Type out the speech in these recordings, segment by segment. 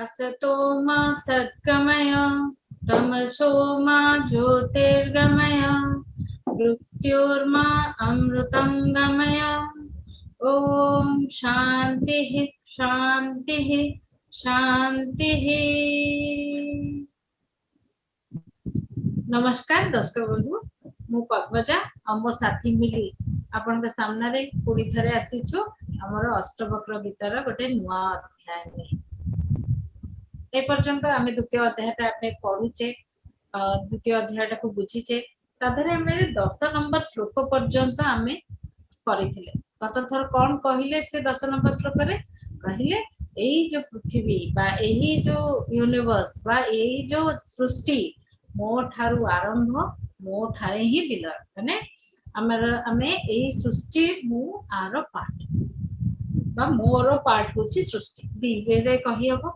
असतो मा सद्गमय तमसो मा ज्योतिर्गमय मृत्योर्मा अमृतं गमय। ओम शांति शांति शांति। नमस्कार दर्शक बंधु, मु पद्मजा और मो साथी मिली आपण सामने पुरी थरे आसीछु हमर अष्टवक्र गीतार गोटे नुआ अध्याय में। ए पर्यंत आमे द्वितीय अध्यायटा आपने पढुचे, द्वितीय अध्यायटा को बुझीचे। ताधरे आमे 10 नंबर श्लोक पर्यंत आमे करिथिले। गत थर कोन कहिले से 10 नंबर श्लोक रे कहिले एही जो पृथ्वी बा एही जो यूनिवर्स बा एही जो सृष्टि मो ठारू आरंभ मो ठारे ही विलय, माने हमर आमे एही सृष्टि मु आर पार्ट बा मोर पार्ट होची सृष्टि दी वे कहि हबो।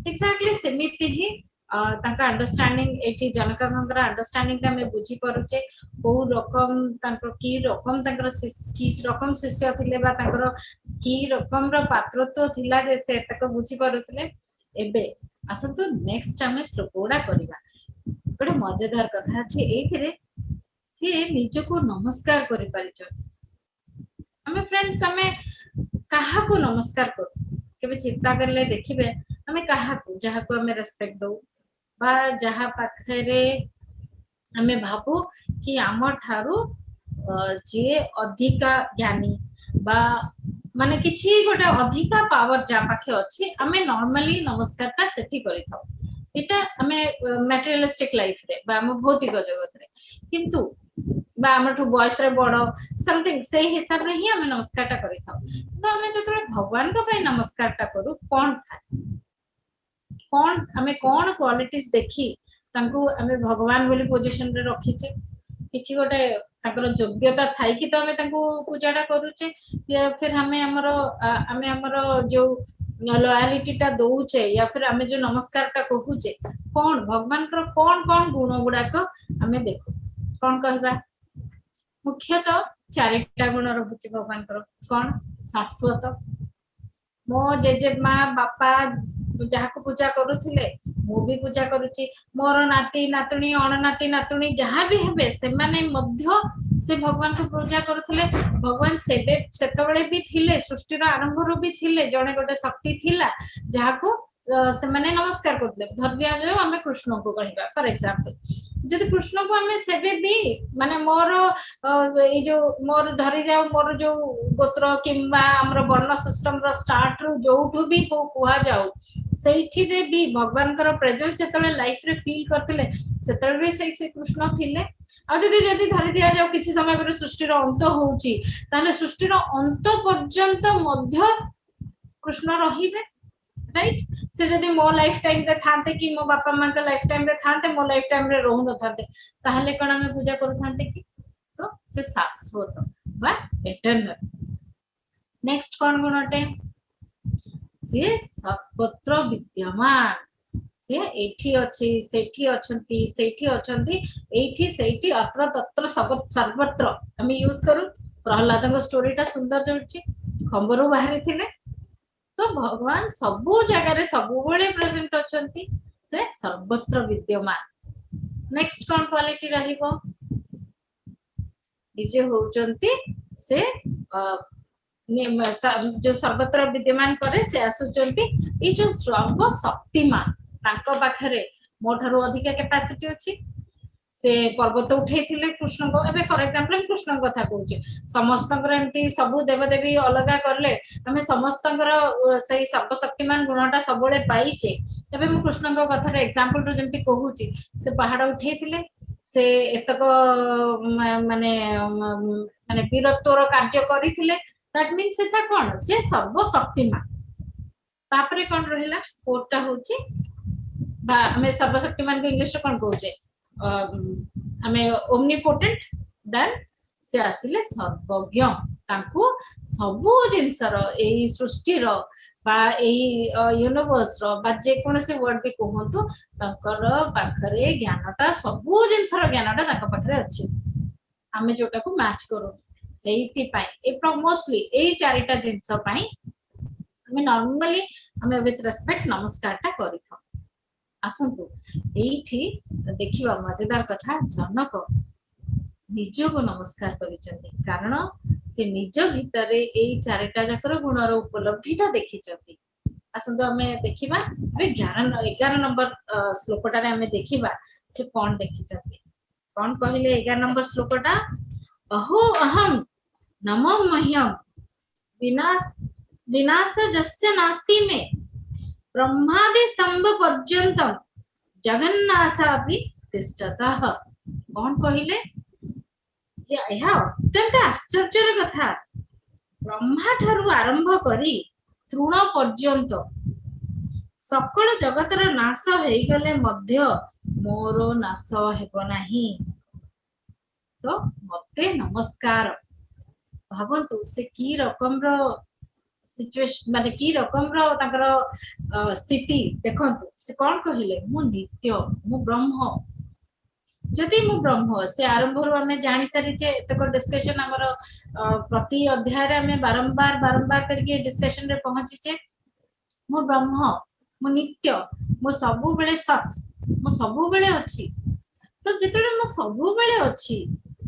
एक्जाक्टली सेमिति ही तांका अंडरस्टैंडिंग एटी जनकनंदर अंडरस्टैंडिंग का मैं बुझी परुचे को रकम तांको की रकम तांकर की रकम शिष्य थिले बा तांकर की रकम रो पात्रत्व थिला जे से तक बुझी परुतले। एबे असंतु नेक्स्ट हमें श्लोकोडा करिबा। बड़ा मजेदार कथा अछि एथिरे से निज को नमस्कार करि परिछ। हमें फ्रेंड्स हमें काहा को नमस्कार करू केबे चिंता करले देखिबे हमें काहा को जहा को हमें रेस्पेक्ट दो बा जहा पाखरे हमें भाबू कि आम ठारू जे अधिका ज्ञानी बा माने किछि गोटे अधिका पावर जा पाखे अछि हमें नॉर्मली नमस्कार ता सेठी करि थाउ। एटा हमें मटेरियलिस्टिक लाइफ रे बा हम भौतिक जगत रे, किंतु बा हमठु बॉयस रे बड़ समथिंग से हिसाब रे ही हमें नमस्कार ता करि थाउ। तो हमें जतरे भगवान को पय नमस्कार ता करू कोन था कोन हमें कोन क्वालिटीज देखी तांको हमें भगवान बोली पोजीशन रे रखिचे किछि गोटे ताकर योग्यता थाई कि तो हमें तांको पूजाटा करूचे या फिर हमें हमरो जो लॉयलिटी ता दोउचे या फिर हमें जो नमस्कार ता कहूचे कोन भगवान कर कोन कोन गुण गुडा को हमें देखो कोन कहबा। मुख्यतः चारिटा गुण रहुचे भगवान कर कोन शाश्वत मो जेजे माँ बापा जहा को पूजा करूथिले मु भी पूजा करूची मोर नाती नातुणी अणनाती नातुणी जहा भी हेबे से माने मध्य से भगवान को पूजा करूथिले। भगवान सेबे सेतबेले भी थिले सृष्टि रो आरंभ रो भी थिले जणे गोटे शक्ति थिला जहा को से माने नमस्कार करथिले। धर दिया जो हमें कृष्ण को कहिबा फॉर एग्जांपल जदि कृष्ण को हमें सेबे भी माने मोर ए जो मोर धरि जाओ मोर जो गोत्र किंबा हमर वर्ण सिस्टम रो स्टार्ट रो जोठु भी को कुआ जाऊ सेठी रे भी भगवान कर प्रेजेंस जतले लाइफ रे फील करथिले सेतले भी से कृष्ण थिले। आ जदि जदि धरि दिया जाओ किछि समय पर सृष्टि रो अंत होउची ताले सृष्टि रो अंत पर्यंत मध्य कृष्ण रहिबे, राइट। से जदि मो लाइफ टाइम रे थाते कि मो बापा मां के लाइफ टाइम रे थाते मो लाइफ टाइम रे रहु न थाते ताहले कोन हमें पूजा करू थाते कि तो से शाश्वत बा एटर्नल। नेक्स्ट कोन गुणटे से सर्वत्र विद्यमान से एठी अछि सेठी अछंती सेठी अछंती एठी सेठी अत्र तत्र सर्वत्र हम यूज करू। प्रहलाद को स्टोरीटा सुंदर जोछि खंबरू बाहरी थिले तो भगवान सबु जगह रे सबु बळे प्रेजेंट अछंती से सर्वत्र विद्यमान। नेक्स्ट कोन क्वालिटी रहिबो इजे होचंती से जो सर्वत्र विद्यमान करे से आसुचंती ई जो सर्व शक्तिमान तांको पाखरे मोठारो अधिक कैपेसिटी अछि। से पर्वत उठेइथिले कृष्ण को एबे फॉर एग्जांपल कृष्ण कथा कहूचे समस्तंकर एमती सबु देवदेवी अलगा करले हमें समस्तंकर सही सर्वशक्तिमान गुणटा सबले पाइचे। एबे मु कृष्ण को कथा रे एग्जांपल रो जेमती कहूची से पहाड़ उठेइथिले से एतक माने माने वीरत्वर कार्य करिथिले दैट मींस सेटा कोन से सर्वशक्तिमान। तापरे कोन रहिला कोटा होची बा हमें सर्वशक्तिमान को इंग्लिश रे कोन कहूचे हमें ओमनीपोटेंट देन से आसिले सर्वज्ञ तांको सबु जिंसर एई सृष्टि रो बा एई यूनिवर्स रो बा जे कोनसे वर्ड भी कहंतु तांकर पाखरे ज्ञानटा सबु जिंसर ज्ञानटा तांको पाखरे अछि हमें जोटा को मैच करू सेहिति पाई ए मोस्टली एई चारिटा जिंस पाई ଆମେ ନର୍ମାଲି ଆମେ विथ रेस्पेक्ट नमस्कारटा करिथौ। आसंतु एठी देखिबा मजेदार कथा जनक निजको नमस्कार करिसंती कारण से निज भितरे एई चारिटा जाकर गुणर उपलब्धिटा देखिचंती। आसंतु हमें देखिबा अरे 11 नंबर श्लोकटारे हमें देखिबा से कोन देखिचंती कोन कहिले 11 नंबर श्लोकटा अहो अहम नमो मह्यम विनाश जस्य नास्ति में ब्रह्मादि स्तंभ पर्यंतम जगन्नाथापि तिष्ठतः। कौन कहिले यह अत्यंत आश्चर्यर कथा ब्रह्मा ठारू आरंभ करी तृण पर्यंत सकल जगतर नाश हेई गले मध्य मोर नाश हेब नाही। तो मते नमस्कार भावन्तु से की रकम रो सिचुएशन माने की रकम रो ताकर स्थिति देखंतु से कोन कहिले मु नित्य मु ब्रह्म जदि मु ब्रह्म से आरंभ रो हमें जानि सारी जे तक डिस्कशन हमर प्रति अध्याय रे हमें बारंबार करके डिस्कशन रे पहुंची जे मु ब्रह्म मु नित्य मु सबु बेले सत मु सबु बेले अछि। तो जेतरे मु सबु बेले अछि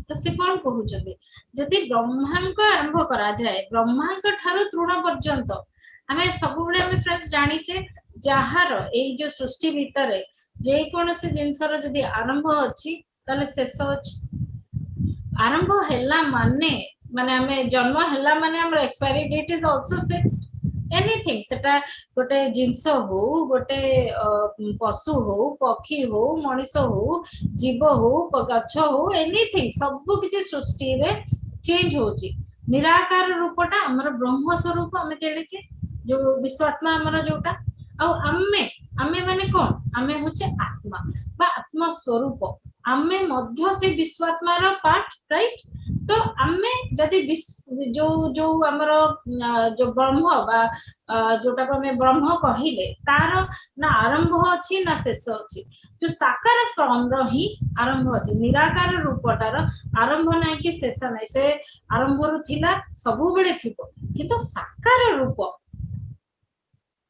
तो से कोन कहू जबे जदि ब्रह्मांक आरंभ करा जाए ब्रह्मांक ठारो तृण पर्यंत हमें सबु बेले हमें फ्रेंड्स जानि जे जहार ए जो सृष्टि भीतर जे कोन से जिंसर जदि आरंभ अछि तले शेष अछि। आरंभ हैला माने माने हमें जन्म हैला माने हमर expiry date is also fixed anything सेटा गोटे जिंस हो गोटे पशु हो पक्षी हो मनुष्य हो जीव हो गछ हो एनीथिंग सब किछि सृष्टि रे चेंज होची। निराकार रूपटा हमर ब्रह्म स्वरूप हमें जानिचे जो विश्वात्मा हमर जोटा आ आमे माने कोन आमे होचे आत्मा बा आत्मा स्वरूप आमे मध्य से विश्वात्मा रो पार्ट राइट। तो आमे जदि जो जो हमर जो ब्रह्म बा जोटा को हमें ब्रह्म कहिले तार ना आरंभ अछि ना शेष अछि जो साकार फॉर्म रो ही आरंभ अछि निराकार रूपटार आरंभ नै कि शेष नै से आरंभ रु थिला सबु बेले थिबो किंतु साकार रूप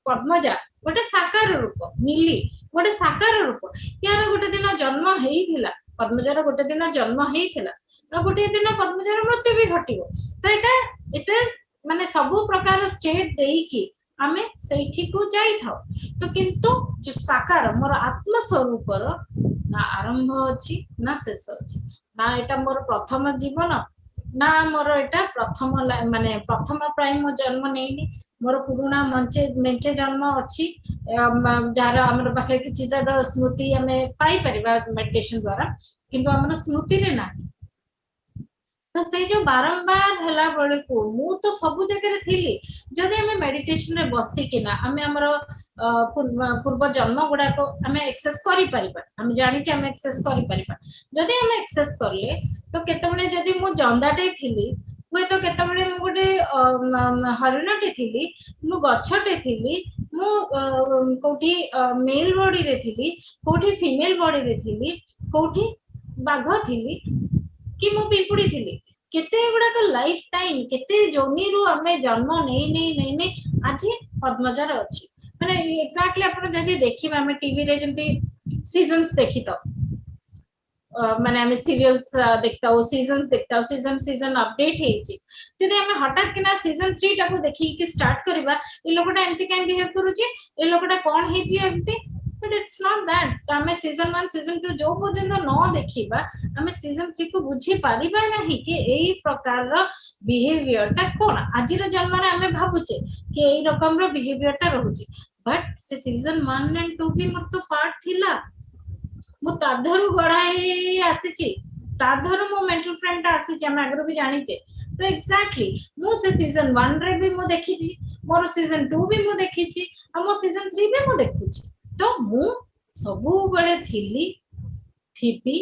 पद्मजा गोटे साकार रूप मिली गोटे साकार रूप यार गोटे दिन जन्म हेइथिला पद्मजार गोटे दिन जन्म हेइथिला तो गोटे दिन पद्मजार मृत्यु भी घटिबो। तो एटा माने सबु प्रकार स्टेट देई कि आमे सेठी को जाई थाओ तो किंतु जो साकार मोर आत्म स्वरूप रो ना आरंभ अछि ना शेष अछि ना एटा मोर प्रथम जीवन ना मोर एटा प्रथम माने प्रथम प्राइम मो जन्म नेइनी मोर पुरुना मेंचे जन्म अछि जार हमर पाखे किछि स्मृति हमें पाई परिबा मेडिटेशन द्वारा किंतु हमर स्मृति रे ना। तो से जो बारंबार हला बळे को मु तो सब जगह रे थिली जदि हमें मेडिटेशन रे बसी कि ना हमें हमर पूर्व जन्म गुडा को हमें एक्सेस करि परिबा हम जानि कि हमें एक्सेस करि परिबा जदि हमें एक्सेस करले तो केतबळे जदि मु जंदाटे थिली हुए तो केतबळे मु गोटे हरिणटे थिली मु गछटे थिली मु कोठी मेल बॉडी रे थिली कोठी फीमेल बॉडी रे थिली कोठी बाघ थिली कि मु पिपुडी थिली केते गुडा को लाइफ टाइम केते जर्नी रु हमें जन्म नै आज पद्मजार अछि माने एग्जैक्टली अपन जदि देखिबा हमें टीवी रे जंती सीजन्स देखि तो माने हमें सीरियल्स देखता हो सीजन अपडेट हेची जदि हमें हठात किना सीजन 3 टाको देखि कि स्टार्ट करबा ए लोकटा एंती काई बिहेव करूची ए लोकटा कोन हेती एंती बट इट्स नॉट दैट हमें सीजन 1 सीजन 2 जो पर्यंत न देखिबा हमें सीजन 3 को बुझी पारिबा नहीं कि एई प्रकार रो बिहेवियर ता कोन आजिर जन्म रे हमें भाबुचे कि एई रकम रो बिहेवियर ता रहउची बट से सीजन 1 एंड 2 भी मत तो पार्ट थिला मु ताधरु गड़ाई आसीची ताधरु मो मेंटल फ्रेंड आसीची हम आगरो भी जानी छे तो एग्जैक्टली मु से सीजन 1 रे भी मु देखी थी मोर सीजन 2 भी मु देखी छी आ मो सीजन 3 भी मु देखुची तो मु सबु बळे थिली थिपी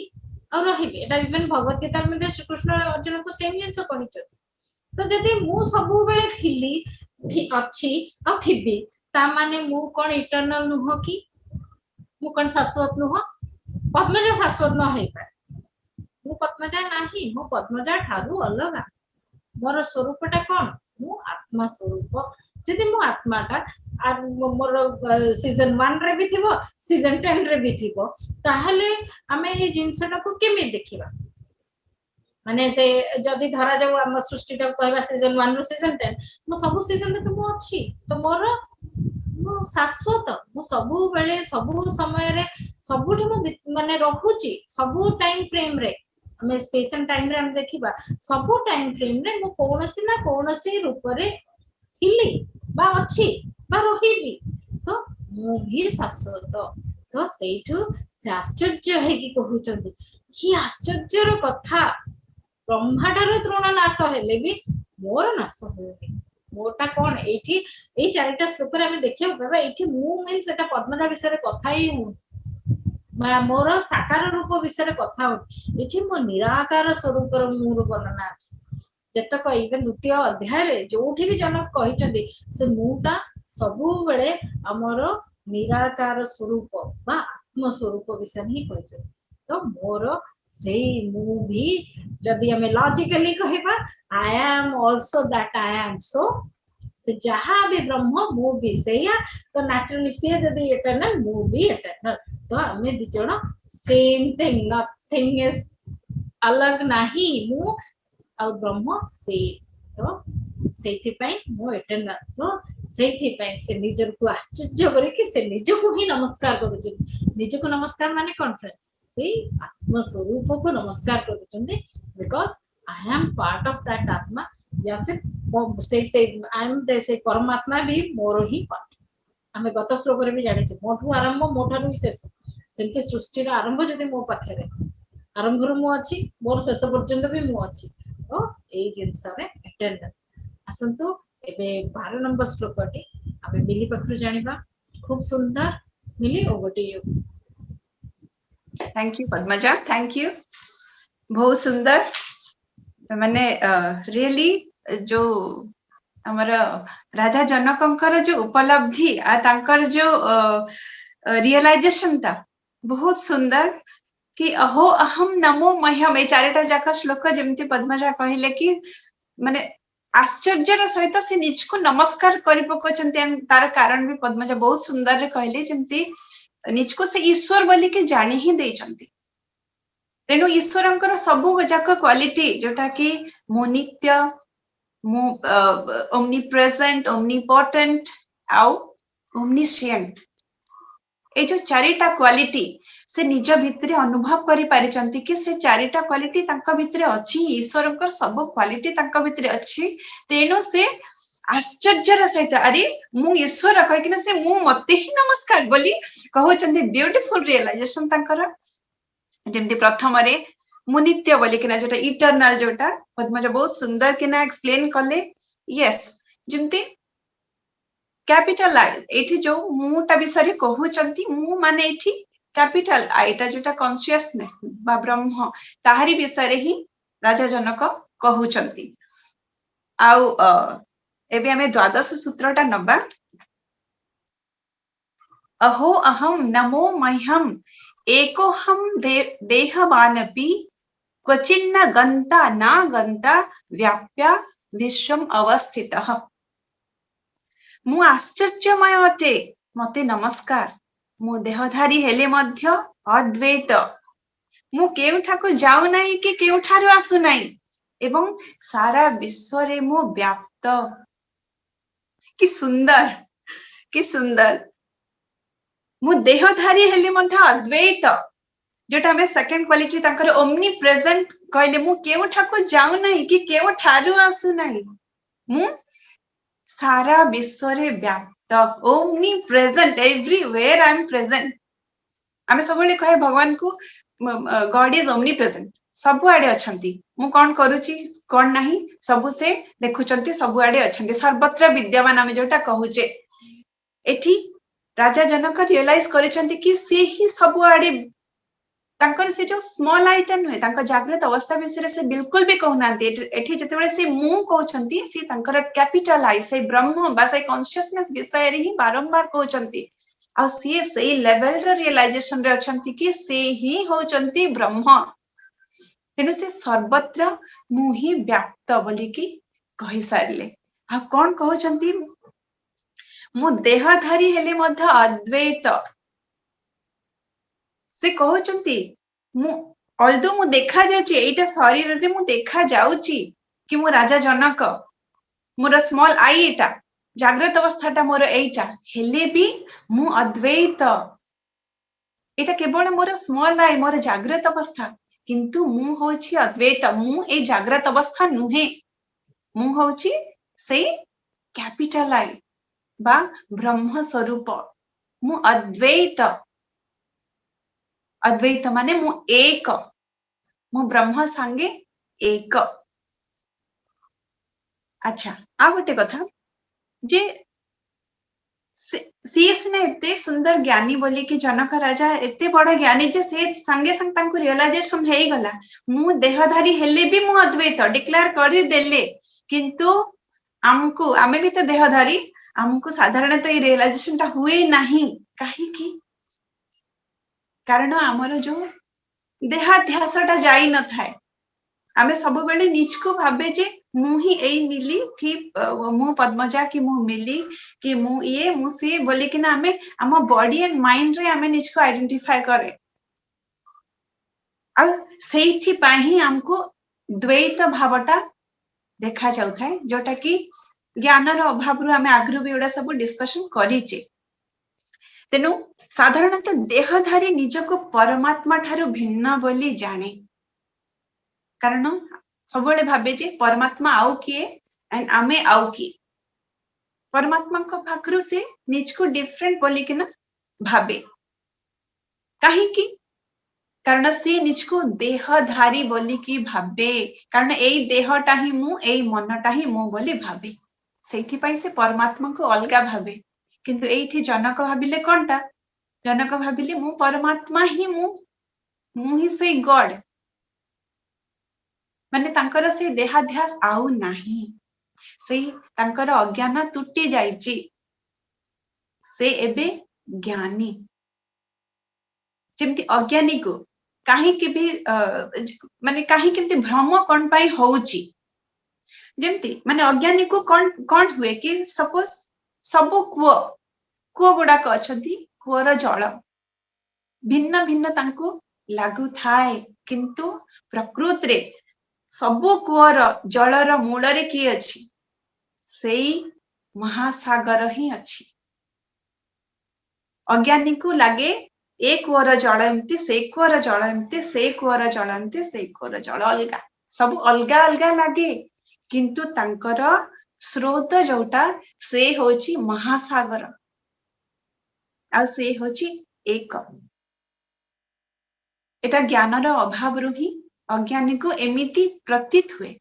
और रहिबे एटा इवन भगवत गीता में श्री कृष्ण अर्जुन को सेम जिंस कहिछ तो जदि मु सबु बळे थिली अछि आ थिबी ता माने मु कोन इटर्नल नुह की मु कोन शाश्वत नुह पद्मजा शाश्वत न है पाए मु पद्मजा नाही मु पद्मजा ठारू अलगा मोर स्वरूपटा कोन मु आत्मा स्वरूप जदि मो आत्माटा मोर सीजन 1 रे भी थिबो सीजन 10 रे भी थिबो ताहले आमे ए जिंसटा को केमे देखिबा माने से जदि धरा जाऊ हम सृष्टिटा कहबा सीजन 1 रु सीजन 10 मो सब सीजन रे तो मो अछि तो मोर मो शाश्वत मो सबु बेले सबु समय रे सबुठी मो माने रहुची सबु टाइम फ्रेम रे हमें स्पेस एंड टाइम रे हम देखिबा सबु टाइम फ्रेम रे मो कोनोसी ना कोनोसी रूप रे थिली बा अछि बा रहिबी तो मो भी शाश्वत तो सेठु से आश्चर्य है कि कहउचंदी कि आश्चर्यर कथा ब्रह्माटार तृण नाश हेले भी मोर नाश होनी मोटा कौन एठी ए चारिटा श्लोक रे हमें देखियो बाबा एठी मु मीन सेटा पद्मजा विषय रे कथा ही हूँ मोर साकार रूप विषय कथा हो एठी मो निराकार स्वरूप रो मूर वर्णना अछि जतक इवन द्वितीय अध्याय रे जोठी भी जनक कहिचंदी से मुटा सबु बेले हमर निराकार स्वरूप बा आत्म स्वरूप विषय ही कहिचंदी तो मोर से मु भी जदि हमें लॉजिकली कहबा I am also that I am so से जहां भी ब्रह्म मु भी सेया तो नेचुरली से जदि इटर्नल मु भी इटर्नल तो हमें दिजण सेम थिंग नथिंग इज अलग नहीं मु आ ब्रह्म से तो सेथि पई मु इटर्नल तो सेथि पई से निजर को आश्चर्य करे कि से निज को ही नमस्कार करू निज को नमस्कार माने कॉन्फ्रेंस से आत्म स्वरूप को नमस्कार करू because I am part of that आत्मा या फिर से आई एम से परमात्मा भी मोर ही पार्ट हमें गत श्लोक रे भी जानि छ मोठू आरंभ मोठारू शेष सेमते सृष्टि रा आरंभ जदि मो पाखे रे आरंभ रु मो अछि मोर शेष पर्यंत भी मो अछि तो ए जिंस रे अटेंड असंतु एबे 12 नंबर श्लोक टी हमें मिली पखरु जानिबा खूब सुंदर मिली over to you thank you Padmaja thank you बहुत सुंदर माने रियली जो हमारा राजा जनकंकर जो उपलब्धि आ तांकर जो रियलाइजेशन था बहुत सुंदर कि अहो अहम नमो मह्यम ए चारिटा जाक श्लोक जेमती पद्मजा कहले कि माने आश्चर्यर सहित से निज को नमस्कार करि पकोचंती तार कारण भी पद्मजा बहुत सुंदर रे कहले जेमती निज को से ईश्वर बोली के जानि ही देचंती तेनु ईश्वरंकर सबु जाक क्वालिटी जोटा कि मो नित्य मो ओमनीप्रेजेंट ओमनीपोटेंट आउ ओमनीशिएंट ए जो चारिटा क्वालिटी से निज भितरे अनुभव करि पारिचंती कि से चारिटा क्वालिटी तांका भितरे अछि ईश्वरंकर सब क्वालिटी तांका भितरे अछि तेनु से आश्चर्यर सहित अरे मु ईश्वर कहि कि से मु मते ही नमस्कार बोली कहउचंती ब्यूटीफुल रियलाइजेशन तांकर जेमती प्रथम रे मु नित्य बोली कि जोटा इटर्नल जोटा पद्मजा बहुत सुंदर कि एक्सप्लेन कले यस जेमती कैपिटल आई एठी जो मुटा विषय कहउचंती मु माने एठी कैपिटल आईटा जोटा कॉन्शियसनेस बा ब्रह्म ताहारी विषय ही राजा जनक कहउचंती आउ एबे हमें द्वादश सूत्रटा नबा अहो अहम नमो मह्यम एकोहम देहवानपि क्वचिन्न गंता ना गंता व्याप्या विश्वम अवस्थितः मु आश्चर्यमय अटे मते नमस्कार मु देहधारी हेले मध्य अद्वैत मु केउठाको जाउ नाही कि केउठारो आसु नाही एवं सारा विश्व रे मु व्याप्त कि सुंदर मु देहधारी हेले मध्य अद्वैत जोटा हमें सेकंड क्वालिटी तांकर ओमनी प्रेजेंट कहले मु केउठाको जाउ नाही कि केउठारो आसु नाही मु सारा विश्व रे व्याप्त omni present everywhere I am present आमे सबले कहे भगवान को गॉड इज ओमनी प्रेजेंट सब आडे अछंती मु कोन करूची कोन नाही सब से देखुचंती सब आडे अछंती सर्वत्र विद्यमान आमे जोटा कहूचे एठी राजा जनक रियलाइज करिसंती कि से ही सब आडे तांकर से जो स्मॉल आइटम है तांकर जागृत अवस्था विषय से बिल्कुल भी कहउनांती एठी जतेबे से मु कहउचंती से तांकर कैपिटल आई से ब्रह्म बा से कॉन्शियसनेस विषय रे ही बारंबार कहउचंती आ से लेवल रे रियलाइजेशन रे अछंती कि से ही होचंती ब्रह्म तेनु से सर्वत्र मु ही व्याप्त बोली कि कहि सारले आ कोन कहउचंती मु देहधारी हेले मध्य अद्वैत से कहउचंती मु अल्दो मु देखा जाउची एटा शरीर रे मु देखा जाउची कि मु राजा जनक मोर स्मॉल आई एटा जागृत अवस्थाटा मोर एटा हेले भी मु अद्वैत एटा केवल मोर स्मॉल आई मोर जागृत अवस्था किंतु मु होची अद्वैत मु ए जागृत अवस्था नुहे मु होची से कैपिटल आई बा ब्रह्म स्वरूप मु अद्वैत अद्वैत माने मु एक मु ब्रह्म सांगे एक अच्छा आ गोटे कथा जे सी सिना एते सुंदर ज्ञानी बोली कि जनक राजा एते बड़ ज्ञानी जे से संगे संग तांको रियलाइजेशन हे गला मु देहधारी हेले भी मु अद्वैत डिक्लेयर करि देले किंतु हमको आमे भी तो देहधारी हमको साधारणतः ये रियलाइजेशन ता हुए नहीं काहे की कारण हमर जो देहाध्यासटा जाई न थाए आमे सब बेले निज को भाबे जे मु ही एई मिली कि मु पद्मजा कि मु मिली कि मु ये मु से बोली कि ना आमे हम बॉडी एंड माइंड रे आमे निज को आइडेंटिफाई करे आ सेठी पाही हमको द्वैत भावटा देखा जाउ थाए जोटा कि ज्ञान रो अभाव रु आमे आग्रु भी एडा सब डिस्कशन करिचे तेनु साधारणतः देहधारी निजको परमात्मा ठारू भिन्न बोली जाने कारण सबले भाबे जे परमात्मा आउ किए एंड आमे आउ किए परमात्मा को पाखरु से निज को डिफरेंट बोली के ना भाबे काहे की कारण से निज को देहधारी बोली की भाबे कारण एई देहटा ही मु एई मनटा ही मु बोली भाबे सेठी पई से परमात्मा को अलगा भाबे किंतु एठी जनक भाबिले कोनटा जनक भाबिले मु परमात्मा ही मु ही से गॉड माने तांकर से देहाध्यास आउ नाही से तांकर अज्ञान टूटी जाईची से एबे ज्ञानी जेमती अज्ञानी को काहे के भी माने काहे केमती भ्रम कोन पाई होउची जेमती माने अज्ञानी को कोन हुए कि सपोज सबु कुओ गुडा को अछंती कुओर जल भिन्न भिन्न तांको लागु थाए किंतु प्रकृति रे सबु कुओर जलर मूल रे की अछि सेई महासागर ही अछि अज्ञानी को लागे एक कुओर जल एमती से कुओर जल एमती से कुओर जल एमती से कुओर जल अलगा सब अलगा अलगा लागे किंतु तांकर स्रोत जोटा से होची महासागर आ से होची एक एटा ज्ञान रो अभाव रु ही अज्ञानी को एमिति प्रतीत हुए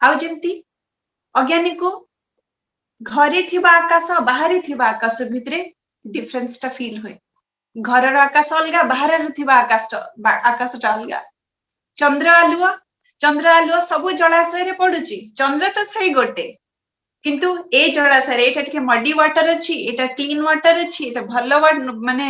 आ जेमती अज्ञानी को घरे थिबा आकाश बाहरी थिबा आकाश भितरे डिफरेंस टा फील हुए घर रो आकाश अलगा बाहर थिबा आकाश टा अलगा चंद्र आलुआ सब जलाशय रे पडुची चंद्र तो सही गोटे किंतु ए जलाशय एटा टिके मडी वाटर अछि एटा क्लीन वाटर अछि एटा भलो माने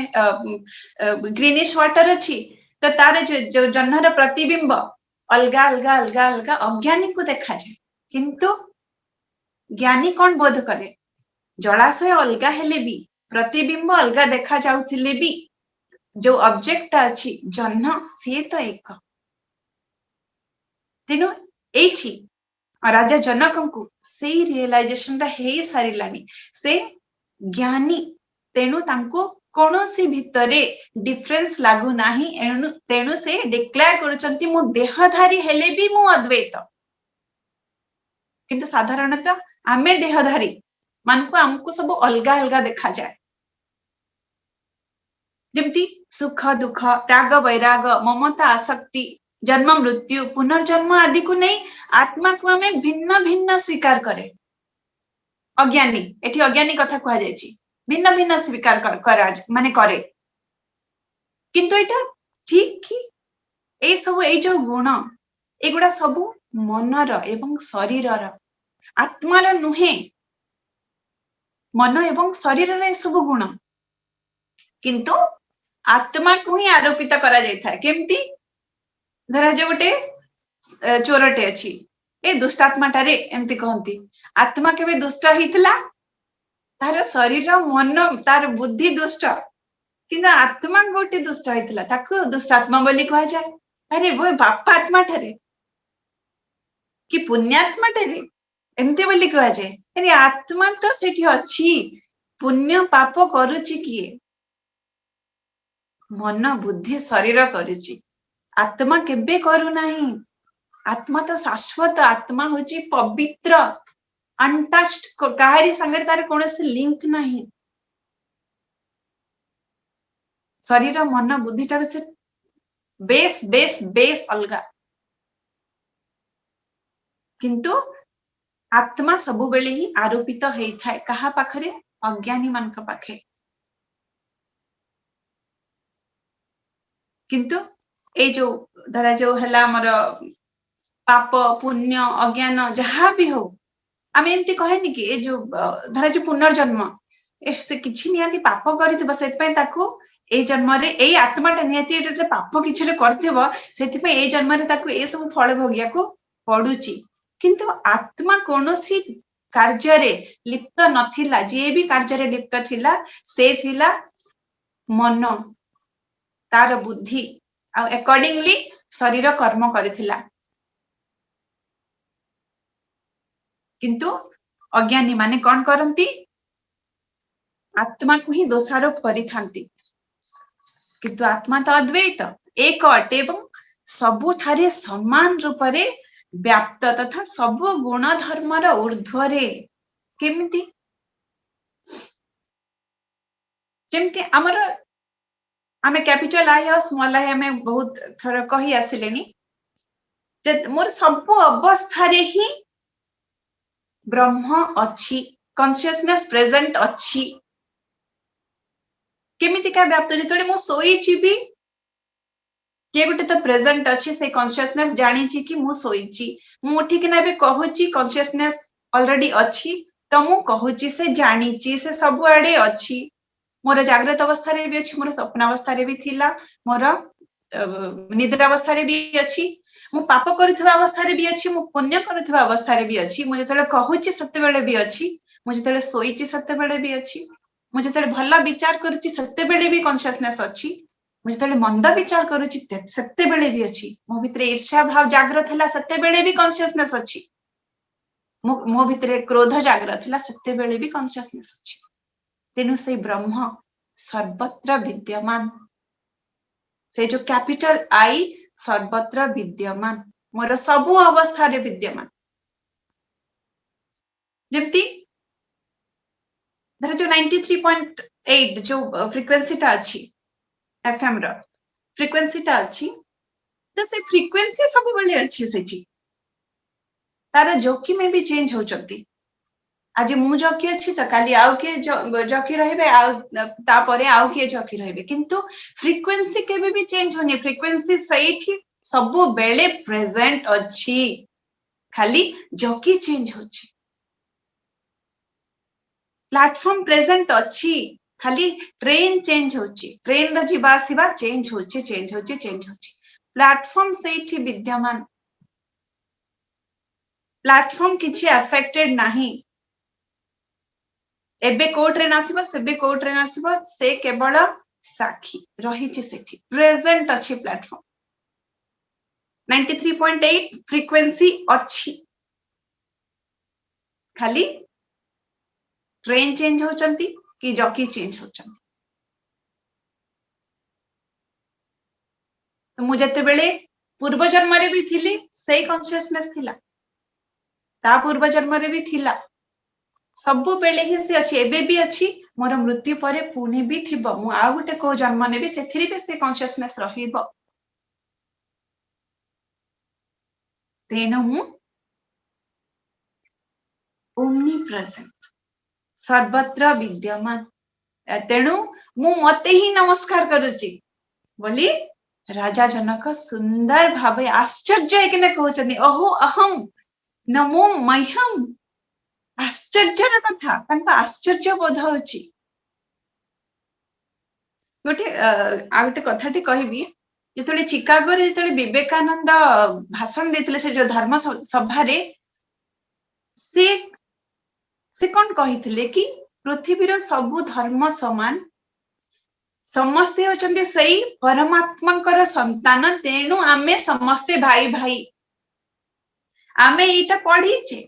ग्रीनिश वाटर अछि तो तारे जो जन्नर प्रतिबिंब अलगा अलगा अलगा अलगा अज्ञानी को देखा जाए किंतु ज्ञानी कौन बोध करे जलाशय अलगा हेले भी प्रतिबिंब अलगा देखा जाउथिले भी जो ऑब्जेक्ट अछि जन्म से तो एक तेनु एठी राजा जनक को से रियलाइजेशन ता हे सारिलानी से ज्ञानी तेनु तांको कोनोसी भितरे डिफरेंस लागू नाही तेनु से डिक्लेयर करूचंती मु देहधारी हेले भी मु अद्वैत किंतु साधारणतः आमे देहधारी मानको हमको सब अलगा अलगा देखा जाए जेमती सुख दुख राग वैराग ममता आसक्ति जन्म मृत्यु पुनर्जन्म आदि को नहीं आत्मा को हमें भिन्न भिन्न स्वीकार करे अज्ञानी एठी अज्ञानी कथा कहा जायछि भिन्न भिन्न स्वीकार करा माने करे किंतु एटा ठीक कि ए सब ए जो गुण एगुडा सब मनर एवं शरीरर आत्मार नुहे मन एवं शरीरर ए सब गुण किंतु आत्मा को ही आरोपित करा जाय था केमती धरा जो गोटे चोरटे अछि ए दुष्टात्माटारे एमती कहती आत्मा केबे दुष्ट हितला तार शरीर मन तार बुद्धि दुष्ट किंतु आत्मा गोटे दुष्ट हितला ताको दुष्टात्मा बोली कहा जाए अरे वो बापा आत्मा ठारे कि पुण्यात्मा ठारे एमती बोली कहा जाए अरे आत्मा तो सेठी अछि पुण्य पाप करूची किए मन बुद्धि शरीर करूची आत्मा केबे करू नाही आत्मा तो शाश्वत आत्मा होची पवित्र अनटच्ड काहारी संगे तार कोनोसी लिंक नाही शरीर मन बुद्धि ठार से बेस बेस बेस अलगा किंतु आत्मा सबु बेले ही आरोपित हेई थाए कहा पाखरे अज्ञानी मानक पाखे किंतु ए जो धरा जो हला हमर पाप पुण्य अज्ञान जहाँ भी हो आम एमती कहेनि कि ए जो धरा जो पुनर्जन्म से किछि निहाती पाप करितबो सेतपय ताकू ए जन्म रे ए आत्माटा निहाती एटा पाप किछि करथिबो सेतिपय ए जन्म रे ताकू ए सब फल भोगिया को पडुची किंतु आत्मा कोनोसी कार्य रे लिप्त नथिला जे भी कार्य रे लिप्त थिला से थिला मन तार बुद्धि अकॉर्डिंगली शरीर कर्म करिथिला किंतु अज्ञानी माने कौन करती आत्मा को ही दोषारोप करिथांती किंतु आत्मा तो अद्वैत एक अटे एवं सबुठारे समान रूप रे व्याप्त तथा सबु गुण धर्मर ऊर्ध्वरे केमिति जेमति हमर आमे कैपिटल आई और स्मॉल आई आमे बहुत थर कही आसिलेनी जे मोर सब अवस्था रे ही ब्रह्म अच्छी कॉन्शियसनेस प्रेजेंट अच्छी केमिति का व्याप्त जेतोडे मो सोईची भी के गुटे तो प्रेजेंट अच्छी से कॉन्शियसनेस जानिची कि मु सोईची मु उठी कि ना भी कहूची कॉन्शियसनेस ऑलरेडी अच्छी तो मु कहूची से जानिची से सब आडे अच्छी मोर जागृत अवस्था रे भी अच्छी मोर स्वप्न अवस्था रे भी थिला मोर निद्रा अवस्था रे भी अच्छी मु पाप करुवा अवस्था रे भी अच्छी मु पुण्य करुवा अवस्था रे भी अच्छी मु जतले कहूची सत्य बेले भी अच्छी मु जतले सोईची सत्य बेले भी अच्छी मु जतले भला विचार करूची सत्य बेले भी कॉन्शियसनेस अच्छी मु जतले मंद विचार करूची सत्य बेले भी अच्छी मो भितरे ईर्ष्या भाव जागृत हला सत्य बेले भी कॉन्शियसनेस अच्छी मो भितरे क्रोध जागृत हला सत्य बेले भी कॉन्शियसनेस अच्छी तेनु से ब्रह्म सर्वत्र विद्यमान से जो कैपिटल आई सर्वत्र विद्यमान मोर सबु अवस्था रे विद्यमान जेमती धर जो 93.8 जो फ्रीक्वेंसी टा अछि एफएम रो फ्रीक्वेंसी टा अछि तो से फ्रीक्वेंसी सब बेले अछि सेठी तार जोखी में भी चेंज हो चलती आज मु जकी अछि त काली आउ के जकी रहिबे आ तापरे आउ के जकी रहिबे किंतु फ्रीक्वेंसी केबे भी चेंज होनी फ्रीक्वेंसी सहीठी सब बेले प्रेजेंट अछि खाली जकी चेंज होछि प्लेटफॉर्म प्रेजेंट अछि खाली ट्रेन चेंज होछि ट्रेन र जीवा आसीबा चेंज होछि प्लेटफॉर्म सहीठी विद्यमान प्लेटफॉर्म किछि अफेक्टेड नाही एबे को ट्रेन आसीबा सेबे को ट्रेन आसीबा से केवल साखी रहिछि सेठी प्रेजेंट अछि प्लेटफॉर्म 93.8 फ्रीक्वेंसी अच्छी खाली ट्रेन चेंज होचंती कि जॉकी चेंज होचंती तो मु जते बेले पूर्व जन्म रे भी थिली सेही कॉन्शियसनेस थिला ता पूर्व जन्म रे भी थिला सबु बेले ही से अछि एबे भी अछि मोर मृत्यु परे पुणी भी थिबो मु आ गुटे को जन्म ने भी सेथिरि भी से कॉन्शियसनेस रहिबो तेनु मु ओमनी प्रेजेंट सर्वत्र विद्यमान तेनु मु मते ही नमस्कार करूची बोली राजा जनक सुंदर भावे आश्चर्य के ने कहउचनी अहो अहम नमो मह्यम आश्चर्यर कथा तांको आश्चर्य बोध होची गोटे आ गोटे कथाटी कहबी ଯେତେବେଳେ ଚିକାଗୋରେ ଯେତେବେଳେ ବିବେକାନନ୍ଦ ଭାଷଣ ଦେଇଥିଲେ ସେ ଯୋଉ ଧର୍ମ ସଭାରେ ସେ ସେ କଣ କହିଥିଲେ କି ପୃଥିବୀର ସବୁ ଧର୍ମ ସମାନ, ସମସ୍ତେ ହଉଛନ୍ତି ସେଇ ପରମାତ୍ମାଙ୍କର ସନ୍ତାନ, ତେଣୁ ଆମେ ସମସ୍ତେ ଭାଇ ଭାଇ। ଆମେ ଏଇଟା ପଢିଛେ,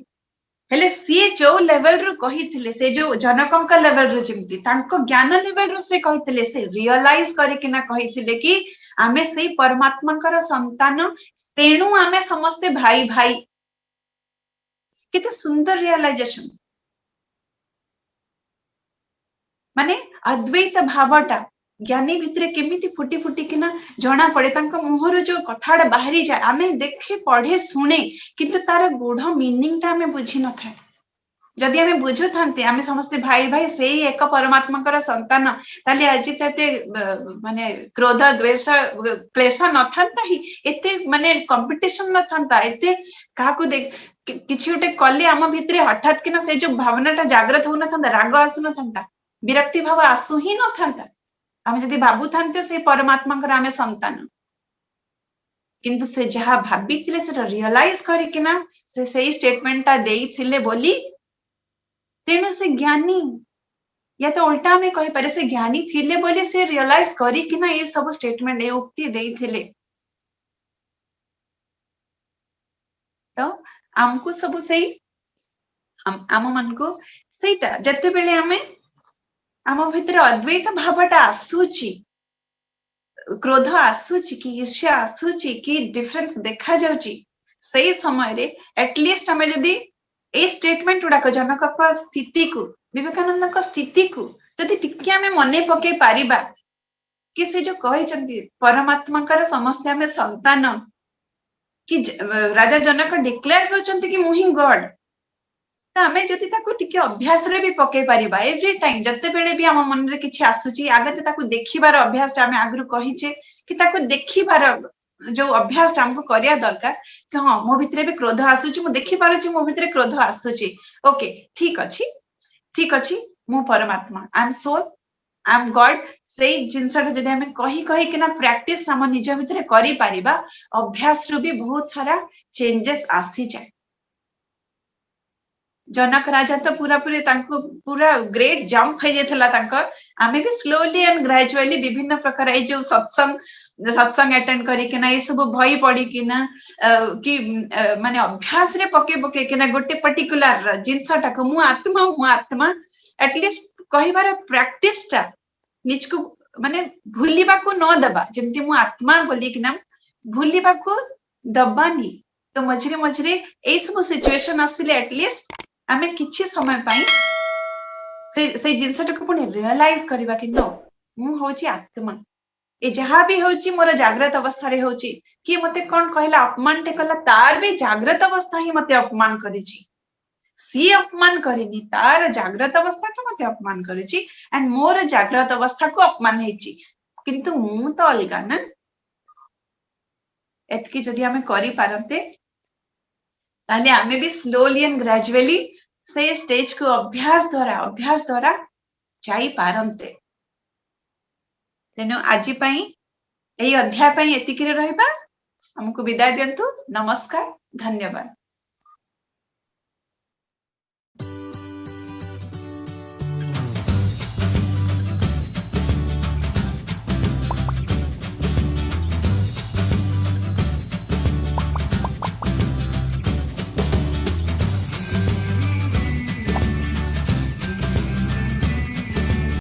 ହେଲେ ସିଏ ଯୋଉ ଲେଭେଲରୁ କହିଥିଲେ, ସେ ଯୋଉ ଜନକଙ୍କ ଲେଭେଲରୁ, ଯେମିତି ତାଙ୍କ ଜ୍ଞାନ ଲେଭେଲରୁ ସେ କହିଥିଲେ, ସେ ରିଅଲାଇଜ କରିକିନା କହିଥିଲେ କି ଆମେ ସେଇ ପରମାତ୍ମାଙ୍କର ସନ୍ତାନ, ତେଣୁ ଆମେ ସମସ୍ତେ ଭାଇ ଭାଇ। କେତେ ସୁନ୍ଦର ରିଅଲାଇଜେସନ। ମାନେ ଅଦ୍ୱୈତ ଭାବଟା ଜ୍ଞାନୀ ଭିତରେ କେମିତି ଫୁଟି ଫୁଟିକିନା ଜଣା ପଡେ, ତାଙ୍କ ମୁହଁରୁ ଯୋଉ କଥାଟା ବାହାରି ଯାଏ, ଆମେ ଦେଖେ ପଢେ ଶୁଣେ, କିନ୍ତୁ ତାର ଗୂଢ ମିନିଂଟା ଆମେ ବୁଝି ନଥାଏ। ଯଦି ଆମେ ବୁଝୁଥାନ୍ତେ ଆମେ ସମସ୍ତେ ଭାଇ ଭାଇ, ସେଇ ଏକ ପରମାତ୍ମାଙ୍କର ସନ୍ତାନ, ତାହେଲେ ଆଜି ଏତେ ମାନେ କ୍ରୋଧ ଦ୍વેଷ କ୍ଲେଶ ନଥାନ୍ତା ହିଁ, ଏତେ ମାନେ କମ୍ପିଟିସନ ନଥାନ୍ତା, ଏତେ କାହାକୁ କିଛି ଗୋଟେ କଲେ ଆମ ଭିତରେ ହଠାତ୍ କିନା ସେଇ ଯୋଉ ଭାବନାଟା ଜାଗ୍ରତ ହଉନଥାନ୍ତା, ରାଗ ଆସୁନଥାନ୍ତା, ବିରକ୍ତି ଭାବ ଆସୁ ହିଁ ନଥାନ୍ତା, ଆମେ ଯଦି ଭାବୁଥାନ୍ତେ ସେଇ ପରମାତ୍ମାଙ୍କର ଆମେ ସନ୍ତାନ। କିନ୍ତୁ ସେ ଯାହା ଭାବିଥିଲେ ସେଟା ରିଅଲାଇଜ କରିକିନା ସେ ସେଇ ଷ୍ଟେଟମେଣ୍ଟଟା ଦେଇଥିଲେ ବୋଲି, ତେଣୁ ସେ ଜ୍ଞାନୀ, या तो उल्टा ଆମେ କହିପାରେ ସେ ଜ୍ଞାନୀ ଥିଲେ ବୋଲି ସେ ରିଅଲାଇଜ କରିକିନା ଏ ସବୁ ଷ୍ଟେଟମେଣ୍ଟ, ଏ ଉକ୍ତି ଦେଇଥିଲେ। ତ ଆମକୁ ସବୁ ସେଇ ଆମ ମାନଙ୍କୁ ସେଇଟା ଯେତେବେଳେ ଆମେ ଆମ ଭିତରେ ଅଦ୍ୱୈତ ଭାବଟା ଆସୁଛି, କ୍ରୋଧ ଆସୁଛି କି ଈର୍ଷ୍ୟା ଆସୁଛି କି ଡିଫରେନ୍ସ ଦେଖା ଯାଉଛି, ସେଇ ସମୟରେ ଏଟଲିଷ୍ଟ ଆମେ ଯଦି ଏଇ ଷ୍ଟେଟମେଣ୍ଟ ଗୁଡାକ ଜନକଙ୍କ ସ୍ଥିତିକୁ, ବିବେକାନନ୍ଦଙ୍କ ସ୍ଥିତିକୁ ଯଦି ଟିକେ ଆମେ ମନେ ପକେଇ ପାରିବା କି ସେ ଯୋଉ କହିଛନ୍ତି ପରମାତ୍ମାଙ୍କର ସମସ୍ତେ ଆମେ ସନ୍ତାନ, କି ରାଜା ଜନକ ଡିକ୍ଲେୟାର କରୁଛନ୍ତି କି ମୁଁ ହିଁ ଗଡ, ତ ଆମେ ଯଦି ତାକୁ ଟିକେ ଅଭ୍ୟାସରେ ବି ପକେଇ ପାରିବା, ଏଭ୍ରି ଟାଇମ ଯେତେବେଳେ ବି ଆମ ମନରେ କିଛି ଆସୁଛି, ଆଗେ ତାକୁ ଦେଖିବାର ଅଭ୍ୟାସଟା ଆମେ ଆଗରୁ କହିଛେ କି ତାକୁ ଦେଖିବାର ଯୋଉ ଅଭ୍ୟାସଟା ଆମକୁ କରିବା ଦରକାର, କି ହଁ ମୋ ଭିତରେ ବି କ୍ରୋଧ ଆସୁଛି, ମୁଁ ଦେଖିପାରୁଛି ମୋ ଭିତରେ କ୍ରୋଧ ଆସୁଛି, ଓକେ ଠିକ ଅଛି, ମୁଁ ପରମାତ୍ମା, ଆଇ ଏମ୍ ସୋଲ, ଆଇ ଏମ୍ ଗଡ, ସେଇ ଜିନିଷଟା ଯଦି ଆମେ କହିକିନା ପ୍ରାକ୍ଟିସ ଆମ ନିଜ ଭିତରେ କରିପାରିବା, ଅଭ୍ୟାସରୁ ବି ବହୁତ ସାରା ଚେଞ୍ଜେସ ଆସିଯାଏ। जनक राजा तो पूरापूरी पूरा ग्रेट जंप हो जाता तांकर, आमे भी स्लोली एंड ग्रेजुअली विभिन्न प्रकार ए जो सत्संग अटेंड करिकिना ये सब भई पड़िकिना कि माने अभ्यास रे पके गोटे पर्टिकुलर जिनसटा को मु आत्मा एटलिस्ट कहिबार प्रैक्टिस टा निजको माने भूलिबा को न दबा, जेमति मु आत्मा बोलिकिना भूलिबा को दबानी। तो मझिरे मझिरे ए सब सिचुएशन आसिले एटलिस्ट आमे किछि समय पाई से जिनसटाको पुणी रियलाइज करबा कि नो मु होची आत्मा, ए जहा भी होची मोर जागृत अवस्था रे होची, कि मते कोन कहला अपमान टे कला, तार भी जागृत अवस्था ही मते अपमान करिछि, सी अपमान करिनी, तार जागृत अवस्था को मते अपमान करिछि, एंड मोर जागृत अवस्था को अपमान हेछि, किंतु मु तो अलगा ना। एतकी जदि आमे करि पारते ताले आमे भी स्लोली एंड ग्रेजुअली से स्टेज को अभ्यास द्वारा जाई पारंते। तेनो आजि पई एई अध्याय पई एतिकिरे रहिबा, हमकु विदाय दियंतु। नमस्कार, धन्यवाद।